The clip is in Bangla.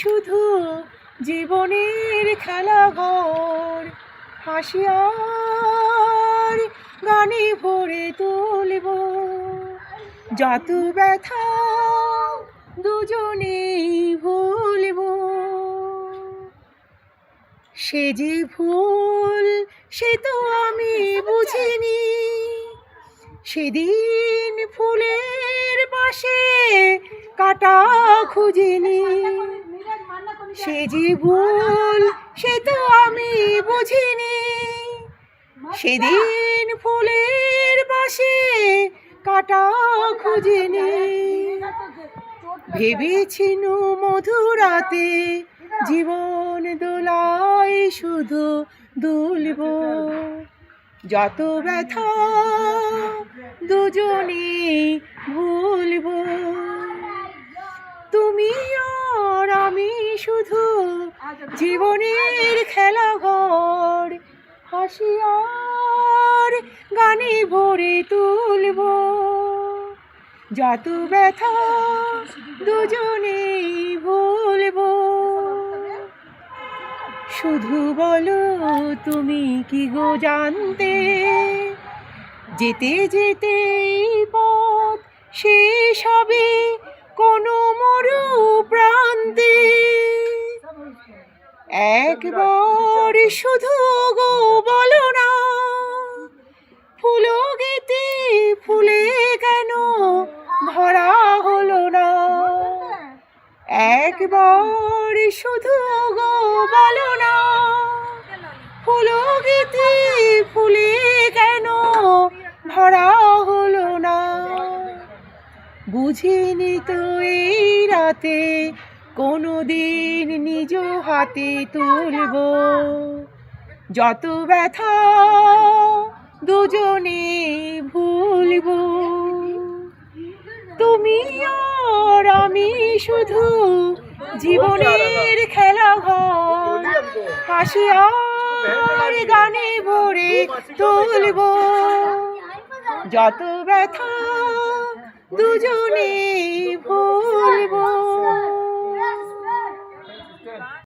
শুধু জীবনের খেলাঘর, হাসি আর গানে ভরে তুলব যত ব্যথা দুজনেই ভুলব। সে যে ভুল সে তো আমি বুঝিনি, সেদিন ফুলের পাশে কাটা খুঁজিনি। সে যে ভুল সে তো আমি বুঝিনি, সেদিন ফুলের পাশে কাটা খুঁজিনি। ভেবেছিনু মধুরাতে জীবন দোলায় শুধু দুলব যত ব্যথা দুজনে ভুলব। তুমি আর আমি শুধু জীবনের খেলাঘর, হাসি আর গানে ভরে তুলব যত ব্যথা দুজনেই ভুলব। শুধু বলো তুমি কি গো জানতে, যেতে যেতে পথ শেষ হবে কোনো মরু প্রান্তে। একবার শুধু গো বলো না, ফুলো গেতে ফুলে কেন ভরা হলো না। একবার শুধু গো বলো না, ফুলো গেতে ফুলে কেন ভরা হলো না। বুঝিনি তো এই রাতে কোনোদিন নিজ হাতে তুলব যত ব্যথা দুজনে ভুলব। তুমি আর আমি শুধু জীবনের খেলাঘর, হাসি আর গানে ভরে তুলব যত ব্যথা দুজনে ভুলব।